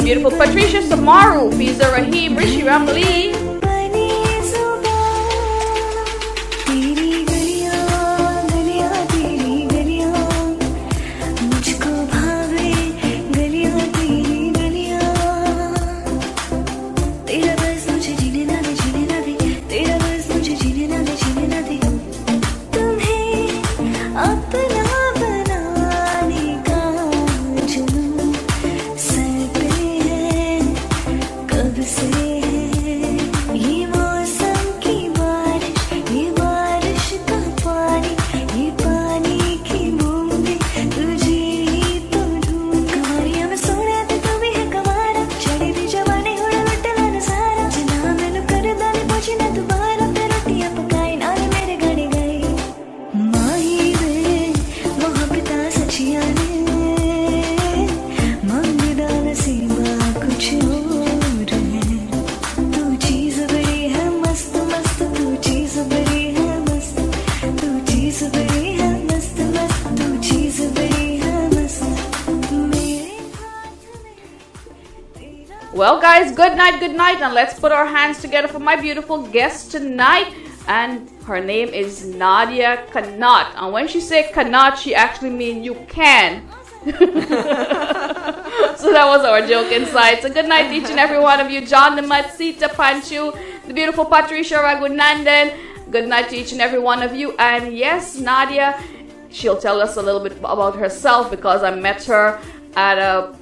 beautiful Patricia Samaru, Fiza Rahim, Rishi Ramli. Well, guys, good night, and let's put our hands together for my beautiful guest tonight. And her name is Nadia Kahnauth. And when she said Kahnauth, she actually means you can. So that was our joke inside. So good night to each and every one of you. John Namat, Sita Panchu, the beautiful Patricia Raghunandan. Good night to each and every one of you. And yes, Nadia, she'll tell us a little bit about herself because I met her at a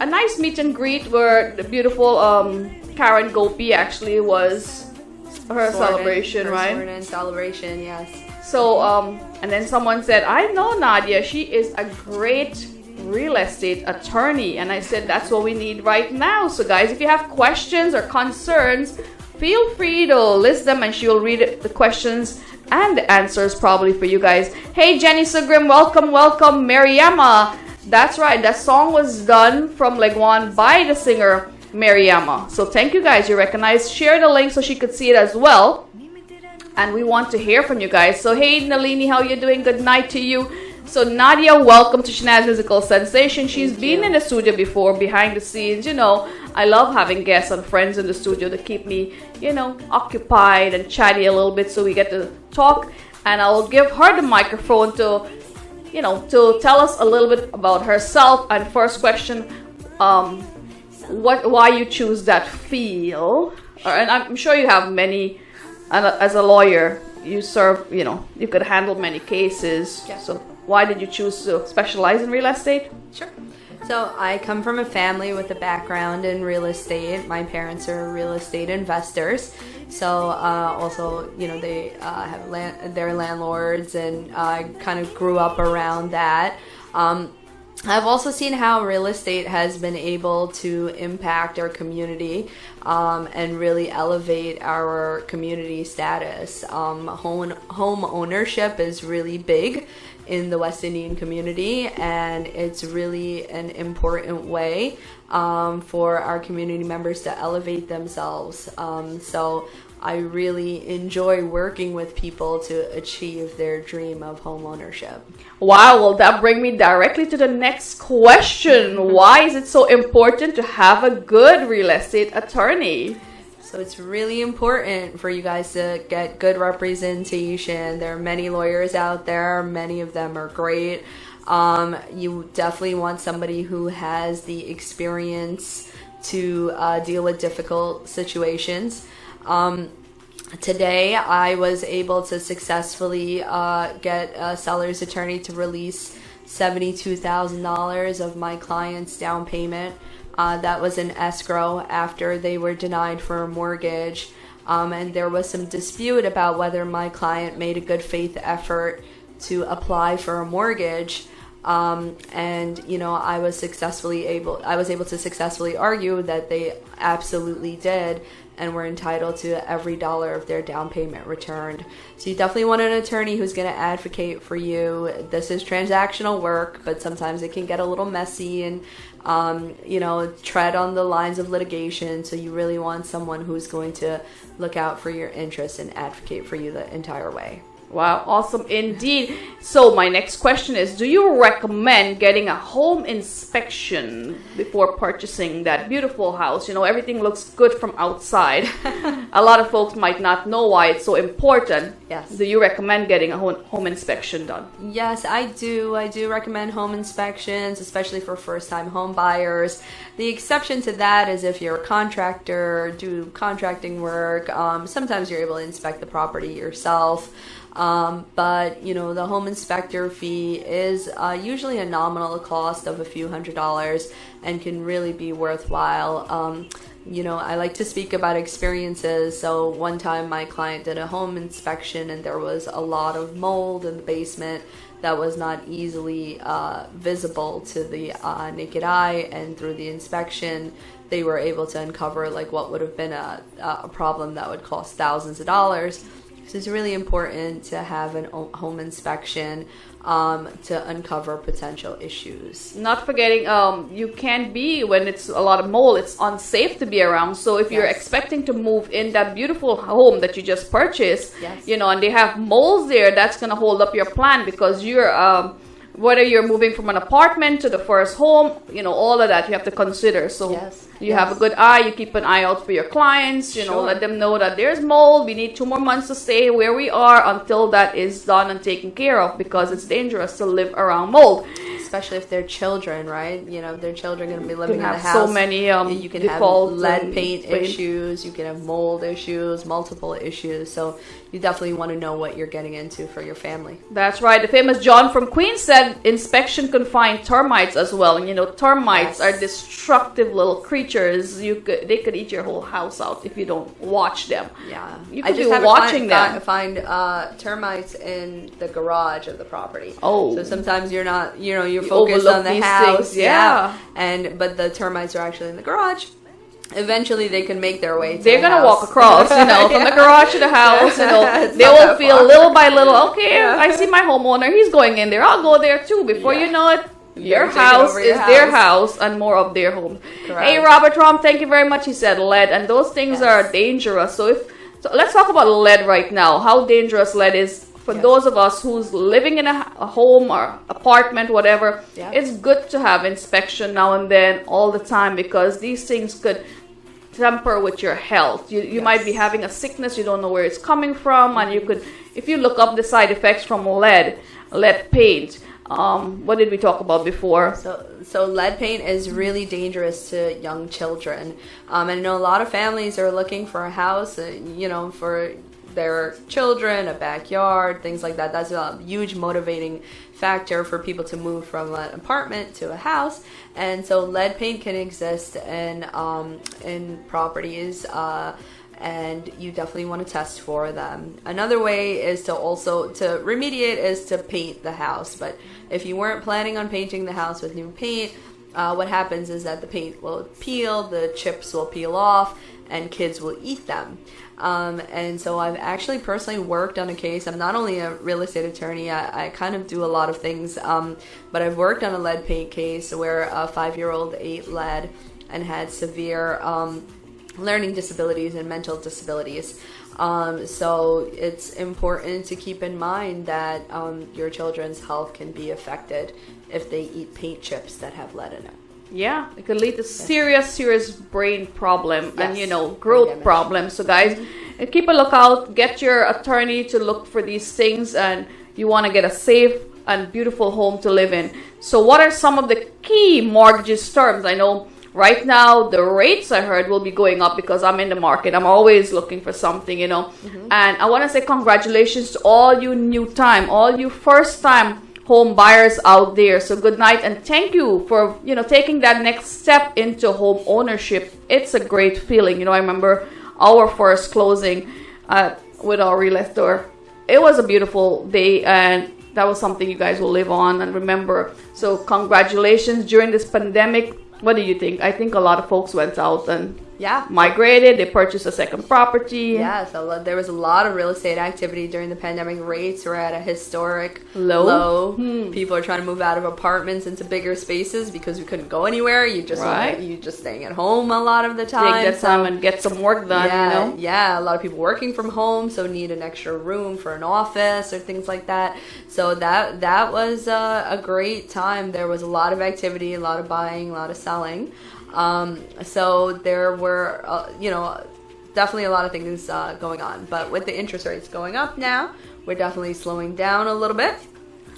nice meet and greet where the beautiful Karen Gopi actually was her celebration, right? Sworn in celebration, yes. So, and then someone said, I know Nadia, she is a great real estate attorney. And I said, that's what we need right now. So guys, if you have questions or concerns, feel free to list them and she will read the questions and the answers probably for you guys. Hey, Jenny Sugrim, welcome. Mariama. That's right, that song was done from Legwan by the singer Mariama. So thank you guys, you recognize. Share the link so she could see it as well. And we want to hear from you guys. So hey Nalini, how you doing? Good night to you. So Nadia, welcome to Shanaz Musical Sensation. She's been in the studio before, behind the scenes. You know, I love having guests and friends in the studio to keep me, you know, occupied and chatty a little bit so we get to talk. And I will give her the microphone to tell us a little bit about herself. And first question, why you choose that field? And I'm sure you have many, and as a lawyer, you serve, you could handle many cases. Yeah. So why did you choose to specialize in real estate? Sure. So I come from a family with a background in real estate. My parents are real estate investors. So also, they have they're landlords, and I kind of grew up around that. I've also seen how real estate has been able to impact our community and really elevate our community status. Home ownership is really big in the West Indian community, and it's really an important way for our community members to elevate themselves. So I really enjoy working with people to achieve their dream of home ownership. Wow, well that brings me directly to the next question. Why is it so important to have a good real estate attorney? So it's really important for you guys to get good representation. There are many lawyers out there. Many of them are great. You definitely want somebody who has the experience to deal with difficult situations. Today, I was able to successfully get a seller's attorney to release $72,000 of my client's down payment. That was an escrow after they were denied for a mortgage. And there was some dispute about whether my client made a good faith effort to apply for a mortgage. And I was able to successfully argue that they absolutely did and were entitled to every dollar of their down payment returned. So you definitely want an attorney who's going to advocate for you. This is transactional work, but sometimes it can get a little messy and tread on the lines of litigation. So you really want someone who's going to look out for your interests and advocate for you the entire way. Wow, awesome indeed. So my next question is, do you recommend getting a home inspection before purchasing that beautiful house? You know, everything looks good from outside. A lot of folks might not know why it's so important. Yes. Do you recommend getting a home inspection done? Yes, I do. I do recommend home inspections, especially for first-time home buyers. The exception to that is if you're a contractor, do contracting work. Sometimes you're able to inspect the property yourself. But, you know, the home inspector fee is usually a nominal cost of a few $100s and can really be worthwhile. You know, I like to speak about experiences. So one time my client did a home inspection and there was a lot of mold in the basement that was not easily visible to the naked eye, and through the inspection they were able to uncover like what would have been a problem that would cost thousands of dollars. So it's really important to have a home inspection to uncover potential issues. Not forgetting, you can't be, when it's a lot of mold, it's unsafe to be around. So if you're expecting to move in that beautiful home that you just purchased, you know, and they have molds there, that's going to hold up your plan, because you're, whether you're moving from an apartment to the first home, you know, all of that you have to consider. So you have a good eye, you keep an eye out for your clients, you know, let them know that there's mold, we need 2 more months to stay where we are until that is done and taken care of, because it's dangerous to live around mold. Especially if they're children, right? You know, if their children are going to be living in the house. So many you can have lead paint issues, you can have mold issues, multiple issues. So you definitely want to know what you're getting into for your family. That's right. The famous John from Queens said inspection can find termites as well. And you know, termites are destructive little creatures. They could eat your whole house out if you don't watch them. Yeah, you could be watching them. Find termites in the garage of the property. Oh, so sometimes you're not, you know, you're focused on the house. Things, but the termites are actually in the garage. Eventually they can make their way to they're gonna house. walk across, you know, from the garage to the house, you know. They will feel little by little, okay, I see my homeowner, he's going in there, I'll go there too. Before you know it, your house is their house and more of their home. Correct. Hey, Robert Rom, thank you very much. He said lead, and those things are dangerous. So let's talk about lead right now. How dangerous lead is for those of us who's living in a home or apartment, whatever. It's good to have inspection now and then, all the time, because these things could tamper with your health. You might be having a sickness, you don't know where it's coming from, and you could, if you look up the side effects from lead paint. What did we talk about before? So lead paint is really dangerous to young children. And I know a lot of families are looking for a house, you know, for their children, a backyard, things like that. That's a huge motivating factor for people to move from an apartment to a house. And so lead paint can exist in properties, and you definitely want to test for them. Another way is to remediate is to paint the house. But if you weren't planning on painting the house with new paint, what happens is that the paint will peel, the chips will peel off, and kids will eat them. And so I've actually personally worked on a case. I'm not only a real estate attorney, I kind of do a lot of things, but I've worked on a lead paint case where a 5-year-old ate lead and had severe learning disabilities and mental disabilities. So it's important to keep in mind that your children's health can be affected if they eat paint chips that have lead in it. Yeah, it could lead to serious brain problem and, you know, growth problems. So guys, keep a lookout. Get your attorney to look for these things, and you want to get a safe and beautiful home to live in. So what are some of the key mortgage terms? I know right now the rates, I heard, will be going up because I'm in the market. I'm always looking for something, you know. And I want to say congratulations to all you all you first-time home buyers out there. So good night, and thank you for, you know, taking that next step into home ownership. It's a great feeling. You know, I remember our first closing with our realtor. It was a beautiful day, and that was something you guys will live on and remember. So congratulations. During this pandemic, what do you think? I think a lot of folks went out and migrated, they purchased a second property. Yeah, so there was a lot of real estate activity during the pandemic. Rates were at a historic low. People are trying to move out of apartments into bigger spaces because we couldn't go anywhere. You just staying at home a lot of the time. Take that time and get some work done, Yeah, a lot of people working from home, so need an extra room for an office or things like that. So that was a great time. There was a lot of activity, a lot of buying, a lot of selling. So there were, definitely a lot of things going on. But with the interest rates going up now, we're definitely slowing down a little bit.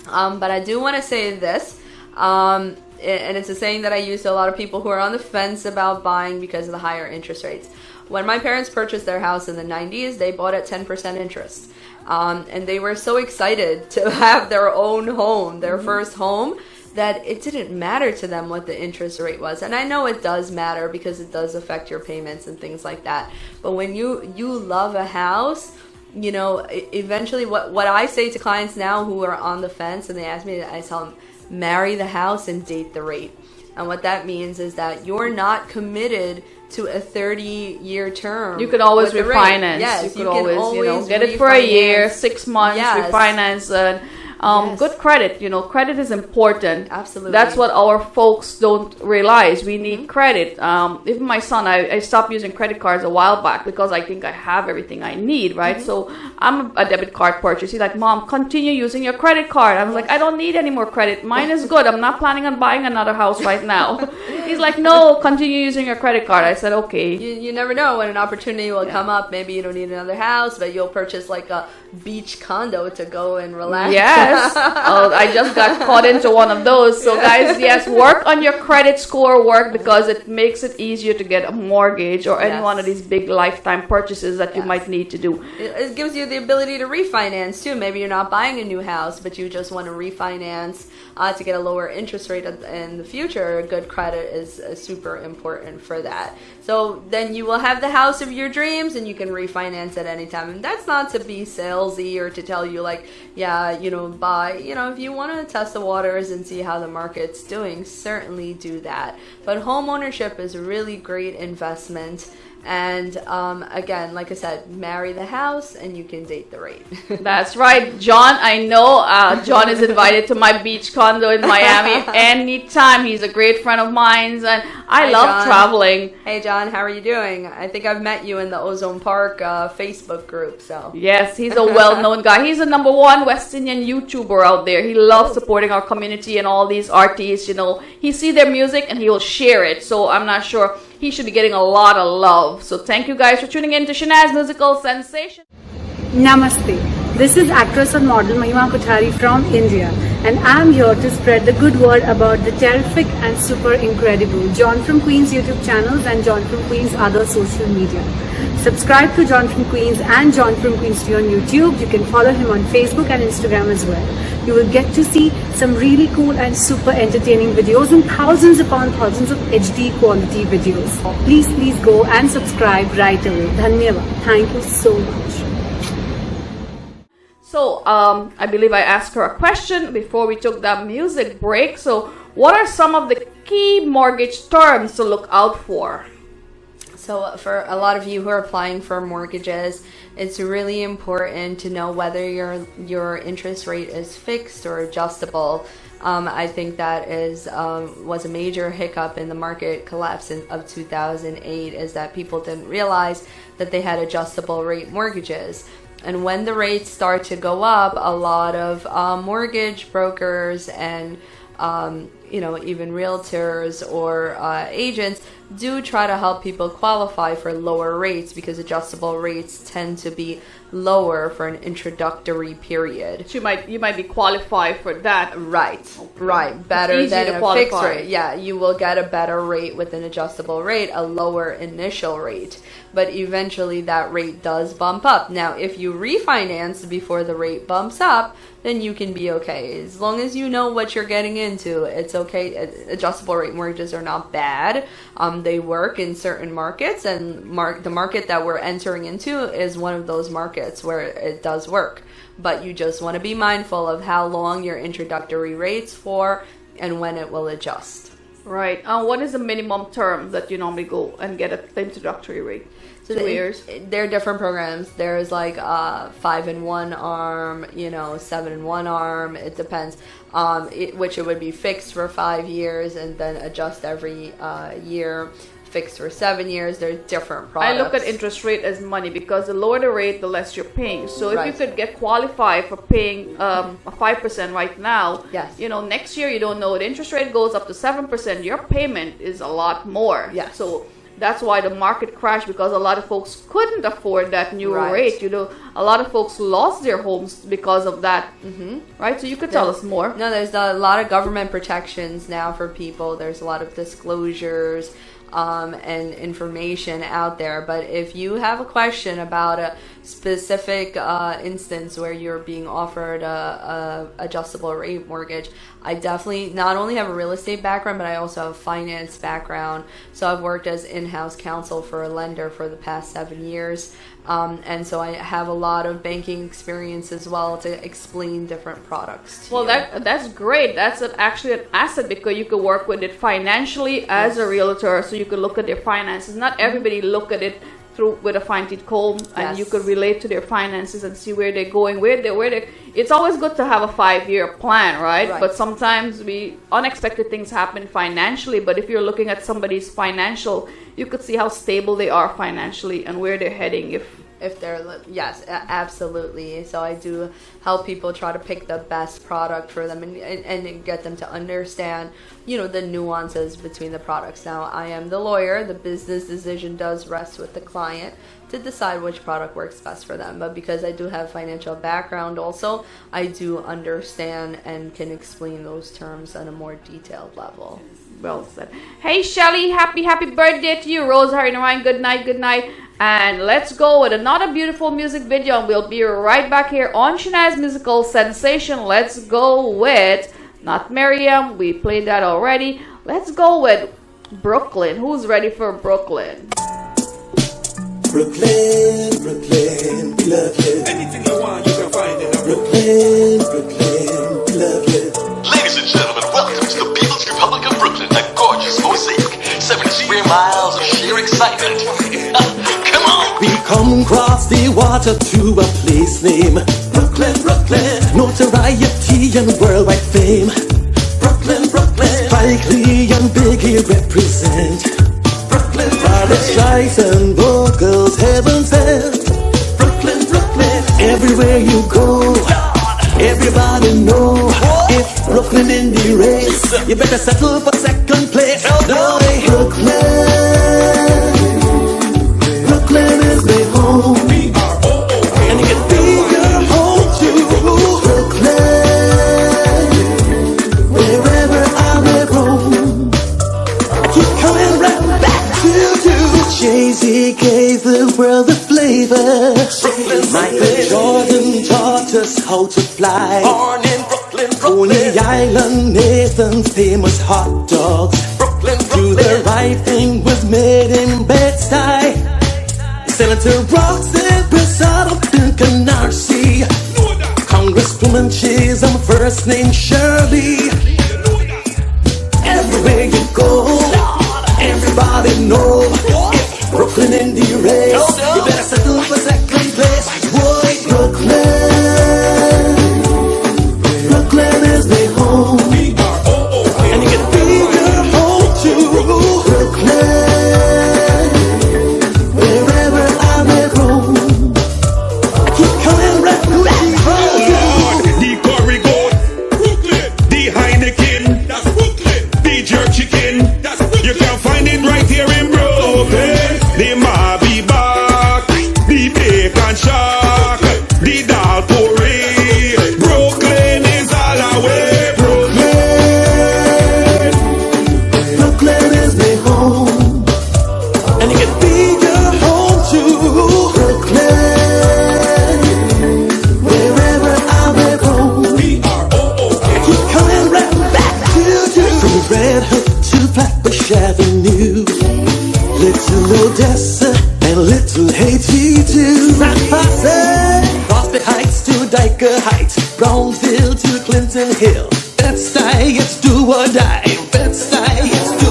But I do want to say this, and it's a saying that I use to a lot of people who are on the fence about buying because of the higher interest rates. When my parents purchased their house in the 90s, they bought at 10% interest. And they were so excited to have their own home, their first home, that it didn't matter to them what the interest rate was. And I know it does matter because it does affect your payments and things like that. But when you love a house, eventually what I say to clients now who are on the fence and they ask me, I tell them, marry the house and date the rate. And what that means is that you're not committed to a 30-year term. You could always refinance. Yes, you could always get it for a year, 6 months, refinance. Good credit. Credit is important. Absolutely. That's what our folks don't realize. We need credit. Even my son, I stopped using credit cards a while back because I think I have everything I need, right? So I'm a debit card purchase. He's like, Mom, continue using your credit card. I was like, I don't need any more credit. Mine is good. I'm not planning on buying another house right now. He's like, no, continue using your credit card. I said, okay. You never know when an opportunity will come up. Maybe you don't need another house, but you'll purchase like a beach condo to go and relax. Yes. I just got caught into one of those. So guys, yes, work on your credit score, because it makes it easier to get a mortgage or any one of these big lifetime purchases that you might need to do. It gives you the ability to refinance too. Maybe you're not buying a new house, but you just want to refinance to get a lower interest rate in the future. Good credit is super important for that. So then you will have the house of your dreams and you can refinance at any time. And that's not to be salesy or to tell you like, buy, if you want to test the waters and see how the market's doing, certainly do that. But home ownership is a really great investment. And again, like I said, marry the house and you can date the rate. That's right. John, I know John is invited to my beach condo in Miami anytime. He's a great friend of mine and I love traveling. Hey, John, how are you doing? I think I've met you in the Ozone Park Facebook group. So yes, he's a well-known guy. He's a #1 West Indian YouTuber out there. He loves supporting our community and all these artists. He sees their music and he will share it. So I'm not sure. He should be getting a lot of love. So thank you guys for tuning in to Shanaz Musical Sensation. Namaste. This is actress and model Mahima Kothari from India, and I'm here to spread the good word about the terrific and super incredible John from Queens YouTube channels and John from Queens other social media. Subscribe to John from Queens and John from Queens on YouTube. You can follow him on Facebook and Instagram as well. You will get to see some really cool and super entertaining videos and thousands upon thousands of HD quality videos. Please go and subscribe right away. Dhanyavad. Thank you so much. So I believe I asked her a question before we took that music break. So what are some of the key mortgage terms to look out for? So for a lot of you who are applying for mortgages, it's really important to know whether your interest rate is fixed or adjustable. I think that was a major hiccup in the market collapse of 2008, is that people didn't realize that they had adjustable rate mortgages. And when the rates start to go up, a lot of mortgage brokers and even realtors or agents do try to help people qualify for lower rates, because adjustable rates tend to be lower for an introductory period. So you might be qualified for that. Right. Better than a fixed rate. Yeah, you will get a better rate with an adjustable rate, a lower initial rate. But eventually that rate does bump up. Now, if you refinance before the rate bumps up, then you can be okay. As long as you know what you're getting into, it's okay. Adjustable rate mortgages are not bad. They work in certain markets, and the market that we're entering into is one of those markets where it does work. But you just want to be mindful of how long your introductory rate's for and when it will adjust. Right. What is the minimum term that you normally go and get an introductory rate? So 2 years. There are different programs. There's like 5 in 1 arm, 7 in 1 arm. It depends. Which it would be fixed for 5 years and then adjust every year. Fixed for 7 years. There's different products. I look at interest rate as money because the lower the rate, the less you're paying. So if you could get qualified for paying a 5% right now, yes. Next year you don't know the interest rate goes up to 7%. Your payment is a lot more. Yes. So that's why the market crashed, because a lot of folks couldn't afford that new rate. A lot of folks lost their homes because of that. Mm-hmm. Right? So you could tell us more. No, there's a lot of government protections now for people. There's a lot of disclosures and information out there. But if you have a question about a specific instance where you're being offered a adjustable rate mortgage, I definitely not only have a real estate background, but I also have a finance background. So I've worked as in-house counsel for a lender for the past 7 years. And so I have a lot of banking experience as well to explain different products to you. That's great. That's actually an asset, because you could work with it financially as a realtor, so you could look at their finances. Not everybody look at it through with a fine-tooth comb, and you could relate to their finances and see where they're going, where they. It's always good to have a 5-year plan, right? But sometimes unexpected things happen financially. But if you're looking at somebody's financial, you could see how stable they are financially and where they're heading. If they're, yes, absolutely. So I do help people try to pick the best product for them and get them to understand, the nuances between the products. Now, I am the lawyer. The business decision does rest with the client to decide which product works best for them. But because I do have financial background also, I do understand and can explain those terms on a more detailed level. Well said. Hey, Shelly, happy birthday to you. Rose, Harry, and Ryan, good night. And let's go with another beautiful music video, and we'll be right back here on Shanaz Musical Sensation. Let's go with, not Miriam, we played that already. Let's go with Brooklyn. Who's ready for Brooklyn? Brooklyn, Brooklyn, we love you. Anything you want, you can find it. Brooklyn, Brooklyn, we love you. Ladies and gentlemen, welcome to the People's Republic of Brooklyn, a gorgeous mosaic, 70 square miles of sheer excitement. Come on! We come across the water to a place named Brooklyn, Brooklyn. Notoriety and worldwide fame. Brooklyn, Brooklyn. Spike Lee and Biggie represent Brooklyn, paradise and vocals, heaven sent. Brooklyn, Brooklyn. Everywhere you go, everybody know. If Brooklyn in the race, you better settle for second place. No way, Brooklyn. Brooklyn is their home, and you can feel your home too. Brooklyn, wherever I may roam, I keep coming right back to you. Jay-Z gave the world the flavor. Michael Jordan taught us how to fly. Born in Brooklyn, Coney Island, Nathan's famous hot dogs. Brooklyn, Do the right thing was made in Bed-Stuy. Senator Roxanne Brisado in Canarsie. Congresswoman Chisholm, first name Shirley. Everywhere you go, everybody know. If Brooklyn in the race, you better settle for second place. Boy, Brooklyn, Brooklyn is their home, and you can feel your home too. Brooklyn. Odessa and Little Haiti too. San Jose, Prospect Heights to Dyker Heights, Brownsville to Clinton Hill. Bed-Stuy, it's do or die. Bed-Stuy, it's do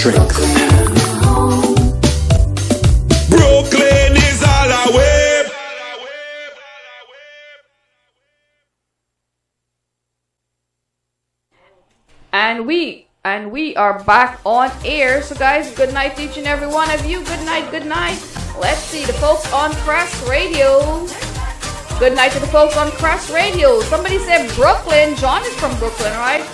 strength. Brooklyn is all away. And we are back on air. So guys, good night to each and every one of you. Good night, good night. Let's see the folks on Crest Radio. Good night to the folks on Crest Radio. Somebody said Brooklyn. John is from Brooklyn, right?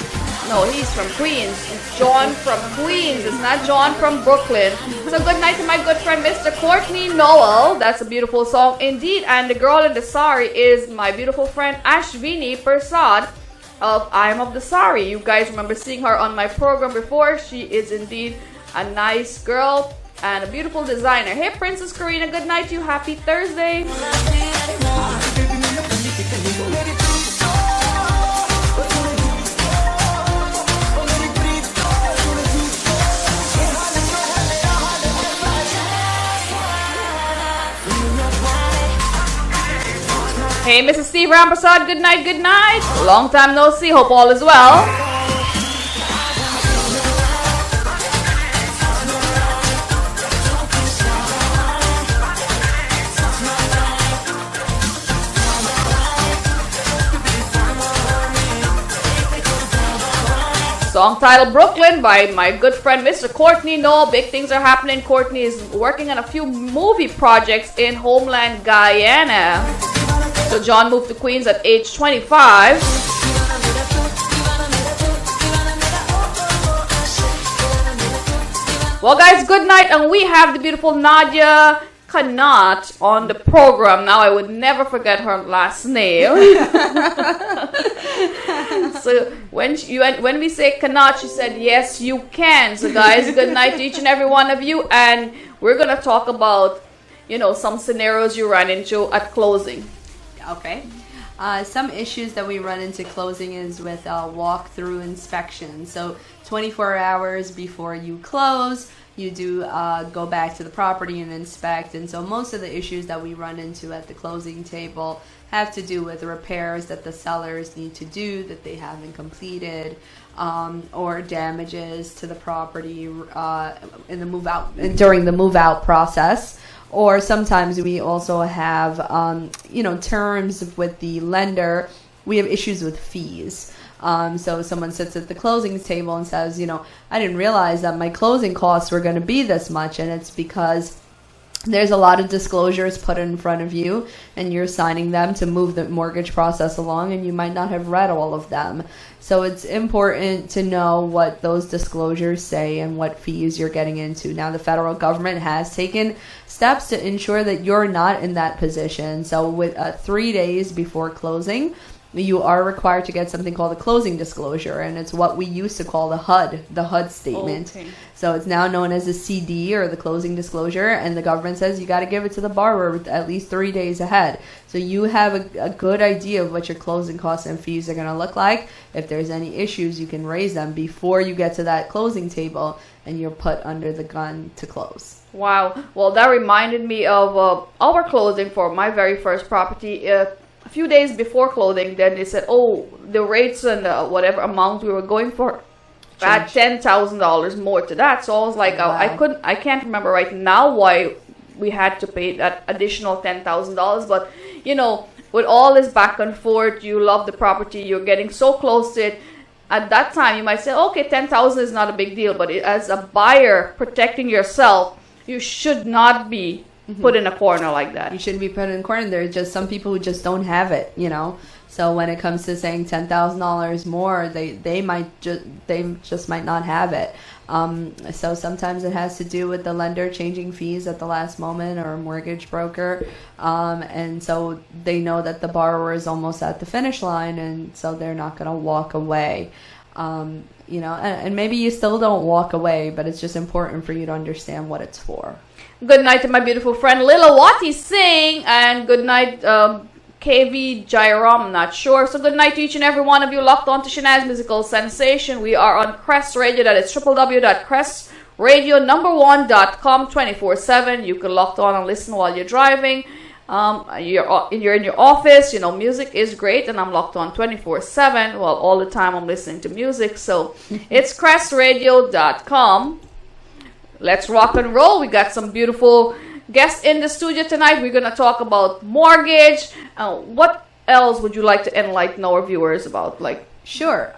No, he's from Queens. It's John from Queens. It's not John from Brooklyn. So good night to my good friend Mr. Courtney Noel. That's a beautiful song indeed. And the girl in the sari is my beautiful friend Ashvini Persad of I Am of the Sari. You guys remember seeing her on my program before. She is indeed a nice girl and a beautiful designer. Hey Princess Karina, good night to you. Happy Thursday. Hey, Mrs. Steve Ramprasad, good night, good night. Long time no see, hope all is well. Song titled Brooklyn by my good friend Mr. Courtney Noel. Big things are happening. Courtney is working on a few movie projects in homeland Guyana. So John moved to Queens at age 25. Well, guys, good night. And we have the beautiful Nadia Kahnauth on the program. Now, I would never forget her last name. So when we say Kahnauth, she said, yes, you can. So, guys, good night to each and every one of you. And we're going to talk about, some scenarios you ran into at closing. Okay. Some issues that we run into closing is with walk-through inspection. So 24 hours before you close, you do go back to the property and inspect. And so most of the issues that we run into at the closing table have to do with repairs that the sellers need to do that they haven't completed, or damages to the property in the during the move-out process. Or sometimes we also have, terms with the lender. We have issues with fees. So someone sits at the closing table and says, I didn't realize that my closing costs were going to be this much. And it's because there's a lot of disclosures put in front of you and you're signing them to move the mortgage process along, and you might not have read all of them. So it's important to know what those disclosures say and what fees you're getting into. Now, the federal government has taken steps to ensure that you're not in that position. So with 3 days before closing, you are required to get something called a closing disclosure, and it's what we used to call the HUD statement. Okay. So it's now known as a CD, or the closing disclosure, and the government says you got to give it to the borrower at least 3 days ahead. So you have a good idea of what your closing costs and fees are going to look like. If there's any issues, you can raise them before you get to that closing table, and you're put under the gun to close. Wow. Well, that reminded me of our closing for my very first property. A few days before closing, then they said, the rates and whatever amount we were going for, add $10,000 more to that. So I was like, wow. I can't remember right now why we had to pay that additional $10,000. But, with all this back and forth, you love the property, you're getting so close to it. At that time, you might say, okay, $10,000 is not a big deal. But as a buyer protecting yourself, you should not be put in a corner like that. You shouldn't be put in a corner. There's just some people who just don't have it, So when it comes to saying $10,000 more, they just might not have it. So sometimes it has to do with the lender changing fees at the last moment, or a mortgage broker, and so they know that the borrower is almost at the finish line, and so they're not going to walk away. And maybe you still don't walk away, but it's just important for you to understand what it's for. Good night to my beautiful friend Lilawati Singh, and good night KV Jairam, I'm not sure. So good night to each and every one of you locked on to Shanaz Musical Sensation. We are on Crest Radio. That is www.crestradio1.com 24/7. You can lock on and listen while you're driving. You're in your office. Music is great, and I'm locked on 24/7. Well, all the time I'm listening to music. So it's crestradio.com. let's rock and roll. We got some beautiful guests in the studio tonight. We're going to talk about mortgage. What else would you like to enlighten our viewers about? Sure.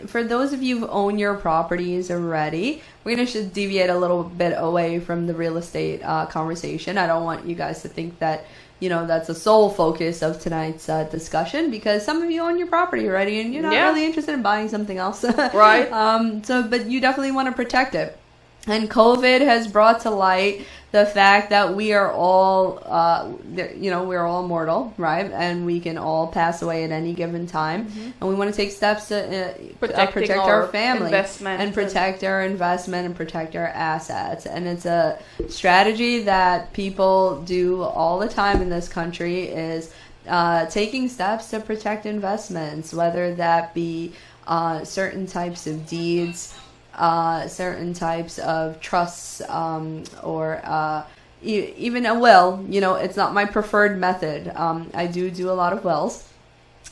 For those of you who own your properties already, we're going to deviate a little bit away from the real estate conversation. I don't want you guys to think that, that's the sole focus of tonight's discussion, because some of you own your property already and you're not really interested in buying something else. Right. But you definitely want to protect it. And COVID has brought to light the fact that we are all, we're all mortal, right? And we can all pass away at any given time. And we want to take steps to protect our family and protect our investment and protect our assets. And it's a strategy that people do all the time in this country, is taking steps to protect investments, whether that be certain types of deeds, certain types of trusts, or even a will. It's not my preferred method. I do a lot of wills,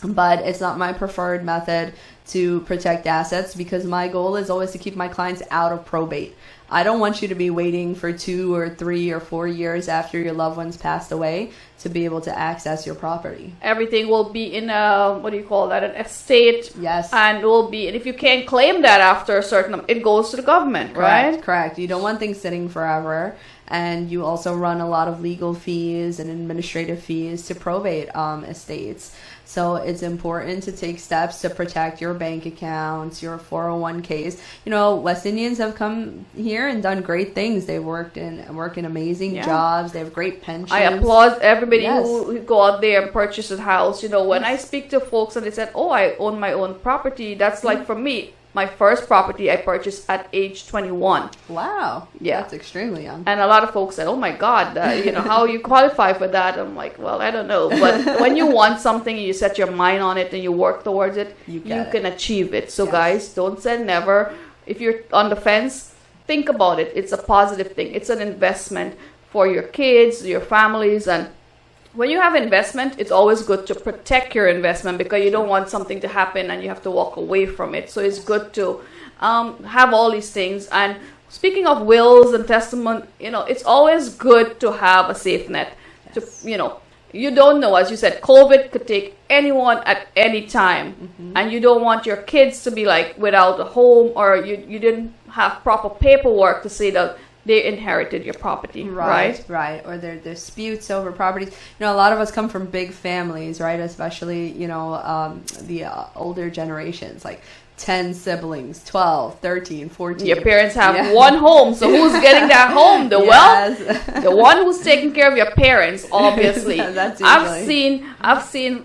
but it's not my preferred method to protect assets, because my goal is always to keep my clients out of probate. I don't want you to be waiting for 2 or 3 or 4 years after your loved one's passed away to be able to access your property. Everything will be in an estate. Yes. And if you can't claim that after a certain, it goes to the government, right? Correct. You don't want things sitting forever. And you also run a lot of legal fees and administrative fees to probate estates. So it's important to take steps to protect your bank accounts, your 401ks. West Indians have come here and done great things. They work in amazing jobs. They have great pensions. I applaud everybody who go out there and purchase a house. When I speak to folks and they said, "Oh, I own my own property," that's like, for me, my first property I purchased at age 21. Wow. Yeah. That's extremely young. And a lot of folks said, "Oh my God, how you qualify for that?" I'm like, well, I don't know. But when you want something and you set your mind on it and you work towards it, you can achieve it. So guys, don't say never. If you're on the fence, think about it. It's a positive thing. It's an investment for your kids, your families, and when you have investment, it's always good to protect your investment, because you don't want something to happen and you have to walk away from it. So it's good to have all these things. And speaking of wills and testament, it's always good to have a safe net. Yes. You don't know, as you said, COVID could take anyone at any time. And you don't want your kids to be without a home, or you didn't have proper paperwork to say that they inherited your property, right? Right. Or there are disputes over properties. A lot of us come from big families, right? Especially, the older generations, 10 siblings, 12, 13, 14. Your parents have one home, so who's getting that home? The one who's taking care of your parents, obviously. That's usually. I've seen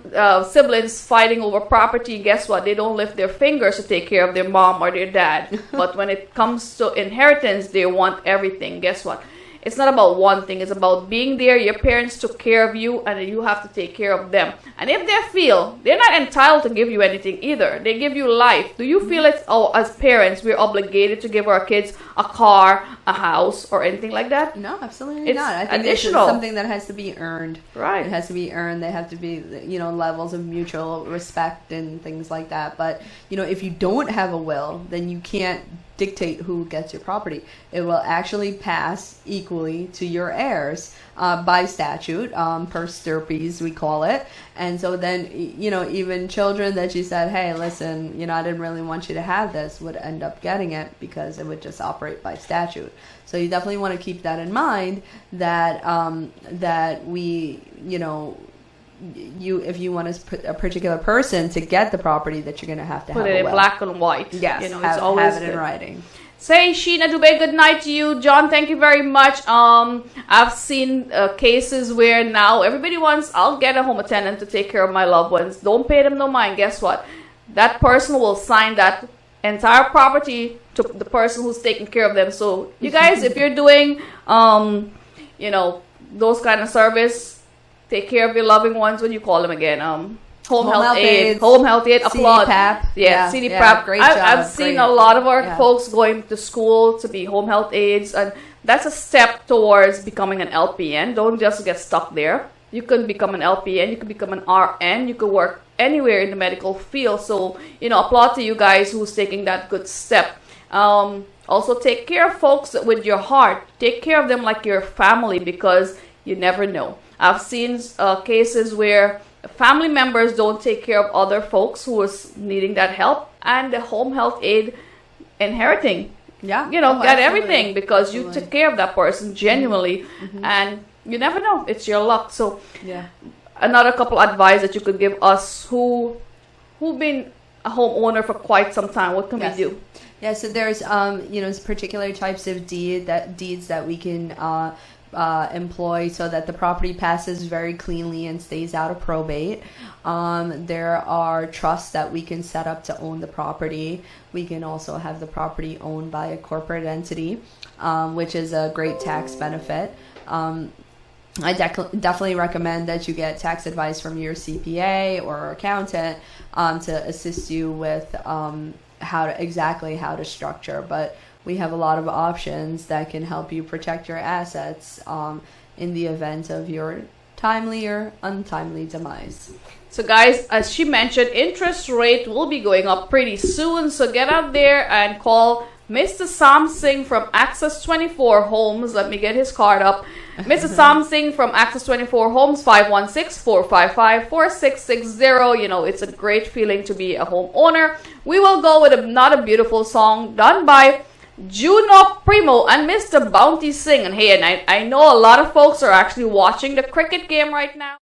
siblings fighting over property. Guess what? They don't lift their fingers to take care of their mom or their dad. But when it comes to inheritance, they want everything. Guess what? It's not about one thing. It's about being there. Your parents took care of you, and you have to take care of them. And if they feel they're not entitled to give you anything either, they give you life. Do you feel it's, as parents, we're obligated to give our kids a car, a house, or anything like that? No, absolutely not. I think additional. It's something that has to be earned. Right. It has to be earned. They have to be, levels of mutual respect and things like that. But, if you don't have a will, then you can't dictate who gets your property. It will actually pass equally to your heirs by statute, per stirpes we call it. And so then, even children that you said, hey, listen, I didn't really want you to have this, would end up getting it, because it would just operate by statute. So you definitely want to keep that in mind, that that we, if you want a particular person to get the property, that you're going to have put it in black and white. Yes, it's always have it in writing. Say, Sheena Dubé, good night to you. John, thank you very much. I've seen cases where now everybody wants, I'll get a home attendant to take care of my loved ones. Don't pay them no mind. Guess what? That person will sign that entire property to the person who's taking care of them. So you guys, if you're doing, those kind of service, take care of your loving ones. When you call them again, Home Health Aid, applaud. CDPAP. Yeah, CDPAP. Great job. I've seen a lot of our folks going to school to be home health aides, and that's a step towards becoming an LPN. Don't just get stuck there. You can become an LPN, you can become an RN, you can work anywhere in the medical field. So, applaud to you guys who's taking that good step. Also, take care of folks with your heart. Take care of them like your family, because you never know. I've seen cases where family members don't take care of other folks who is needing that help, and the home health aid inheriting. Yeah. Get absolutely. everything because you took care of that person genuinely, and you never know. It's your luck. So, another couple advice that you could give us who've been a homeowner for quite some time. What can we do? Yeah, so there's particular types of deeds that we can employ so that the property passes very cleanly and stays out of probate. There are trusts that we can set up to own the property. We can also have the property owned by a corporate entity, which is a great tax benefit. I definitely recommend that you get tax advice from your CPA or accountant to assist you with how to structure. But we have a lot of options that can help you protect your assets in the event of your timely or untimely demise. So guys, as she mentioned, interest rate will be going up pretty soon. So get out there and call Mr. Sam Singh from Access 24 Homes. Let me get his card up. Mr. Sam Singh from Access 24 Homes, 516-455-4660. It's a great feeling to be a homeowner. We will go with another beautiful song done by Juno Primo and Mr. Bounty Singh. And hey, and I know a lot of folks are actually watching the cricket game right now.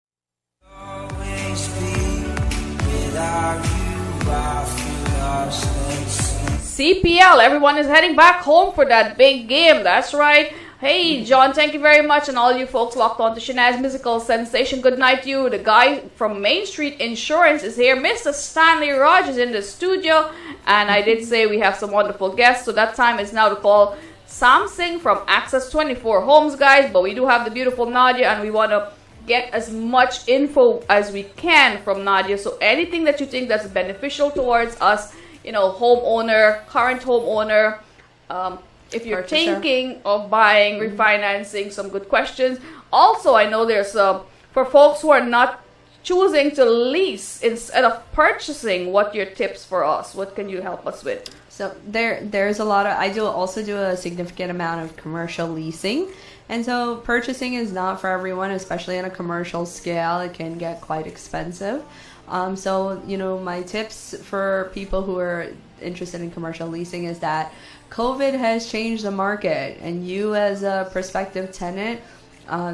CPL, everyone is heading back home for that big game. That's right. Hey, John, thank you very much. And all you folks locked on to Shanaz Musical Sensation, good night to you. The guy from Main Street Insurance is here. Mr. Stanley Rogers in the studio. And I did say we have some wonderful guests. So that time is now to call Sam Singh from Access 24 Homes, guys. But we do have the beautiful Nadia, and we want to get as much info as we can from Nadia. So anything that you think that's beneficial towards us, homeowner, current homeowner, if you're thinking of buying, refinancing, some good questions. Also, I know there's for folks who are not choosing to lease instead of purchasing, what your tips for us? What can you help us with? So there's a lot of, I also do a significant amount of commercial leasing. And so purchasing is not for everyone, especially on a commercial scale. It can get quite expensive. So my tips for people who are interested in commercial leasing is that COVID has changed the market, and you as a prospective tenant,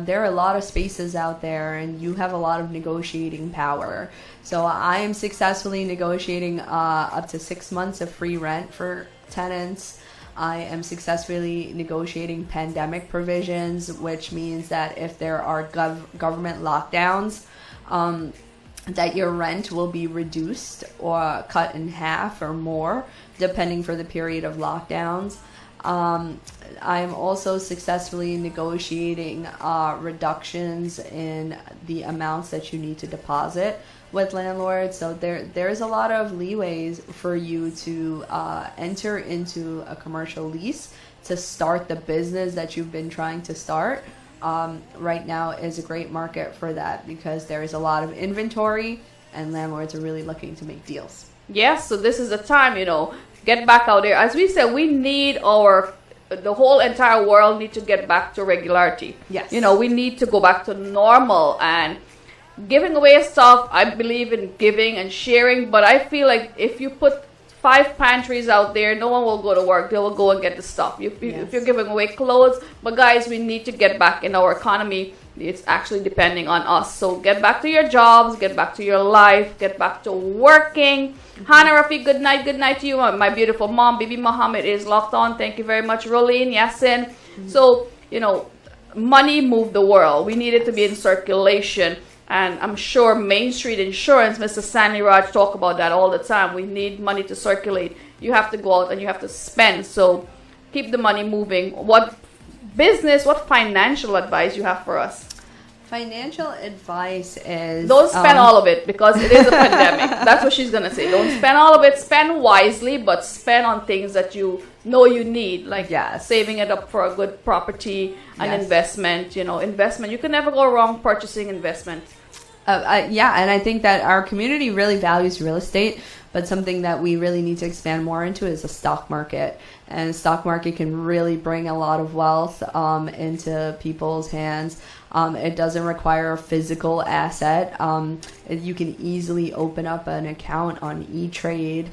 there are a lot of spaces out there, and you have a lot of negotiating power. So I am successfully negotiating up to 6 months of free rent for tenants. I am successfully negotiating pandemic provisions, which means that if there are government lockdowns, that your rent will be reduced or cut in half or more, depending for the period of lockdowns. I'm also successfully negotiating reductions in the amounts that you need to deposit with landlords. So there's a lot of leeways for you to enter into a commercial lease to start the business that you've been trying to start. Right now is a great market for that because there is a lot of inventory and landlords are really looking to make deals. Yes, so this is the time, get back out there. As we said, we need the whole entire world need to get back to regularity. Yes. We need to go back to normal, and giving away stuff, I believe in giving and sharing, but I feel like if you put 5 pantries out there, no one will go to work. They will go and get the stuff. If you're giving away clothes, but guys, we need to get back in our economy. It's actually depending on us. So get back to your jobs, get back to your life, get back to working. Hannah Rafi, good night to you. My beautiful mom, Bibi Muhammad, is locked on. Thank you very much, Rolene, Yasin. So, money moved the world. We need it to be in circulation. And I'm sure Main Street Insurance, Mr. Stanley Raj, talk about that all the time. We need money to circulate. You have to go out and you have to spend. So keep the money moving. What financial advice you have for us? Financial advice is... Don't spend all of it because it is a pandemic. That's what she's going to say. Don't spend all of it. Spend wisely, but spend on things that you know you need, like saving it up for a good property, an investment. Investment. You can never go wrong purchasing investment. Yeah, and I think that our community really values real estate, but something that we really need to expand more into is the stock market. And the stock market can really bring a lot of wealth into people's hands. It doesn't require a physical asset. You can easily open up an account on E-Trade.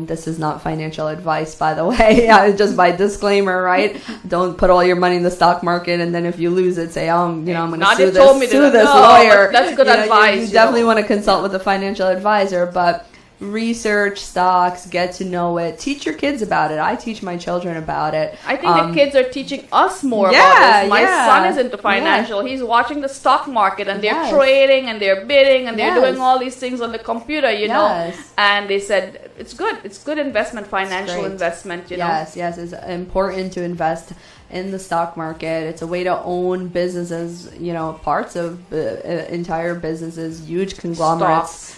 This is not financial advice, by the way. Just by disclaimer, right? Don't put all your money in the stock market, and then if you lose it, say, I'm going to sue this lawyer. That's good advice. You definitely want to consult with a financial advisor, but research stocks, get to know it, teach your kids about it. I teach my children about it. I think the kids are teaching us more about this. My son is into financial. He's watching the stock market, and they're trading and they're bidding and they're doing all these things on the computer, you know. And they said it's good. It's good investment, financial investment, you know. Yes, it's important to invest in the stock market. It's a way to own businesses, you know, parts of entire businesses, huge conglomerates.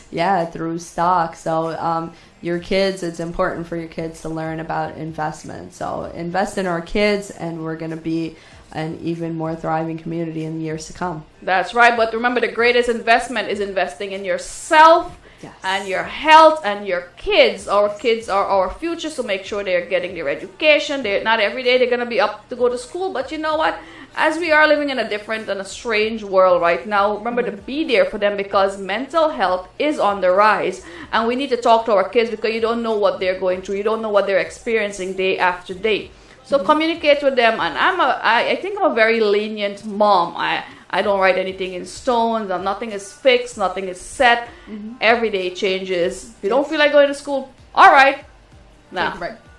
Through stock. So your kids, it's important for your kids to learn about investment. So invest in our kids, and we're going to be an even more thriving community in the years to come. That's right. But remember, the greatest investment is investing in yourself. And your health and your kids. Our kids are our future, so make sure they're getting their education. They're not every day they're going to be up to go to school, but you know what? As we are living in a different and a strange world right now, remember to be there for them, because mental health is on the rise, and we need to talk to our kids, because you don't know what they're going through. You don't know what they're experiencing day after day. So communicate with them, and I think I'm a very lenient mom. I don't write anything in stone. Nothing is fixed. Nothing is set. Every day changes. If you don't feel like going to school, all right.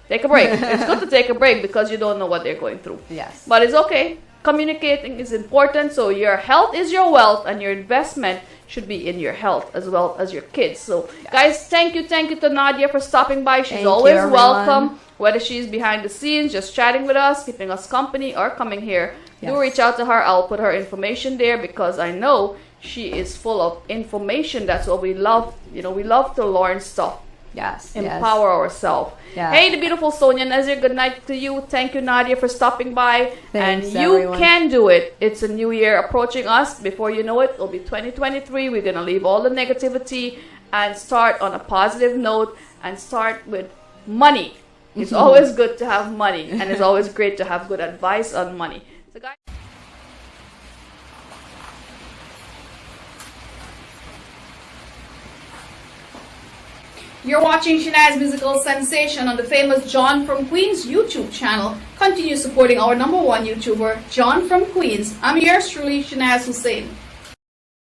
Take a break. It's good to take a break, because you don't know what they're going through. Yes. But it's okay. Communicating is important. So your health is your wealth, and your investment should be in your health as well as your kids. So guys, thank you to Nadia for stopping by. She's always welcome, whether she's behind the scenes just chatting with us, keeping us company, or coming here. Do reach out to her. I'll put her information there, because I know she is full of information. That's what we love. You know, we love to learn stuff. Empower ourselves. Hey, the beautiful Sonia Nazir, good night to you. Thank you, Nadia, for stopping by. Thanks, and you everyone. can do it. It's a new year approaching us. Before you know it, it'll be 2023. We're going to leave all the negativity and start on a positive note, and start with money. It's always good to have money, and it's always great to have good advice on money. So guys, you're watching Shanaz Musical Sensation on the famous John from Queens YouTube channel. Continue supporting our #1 YouTuber, John from Queens. I'm yours truly, Shanaz Hussein.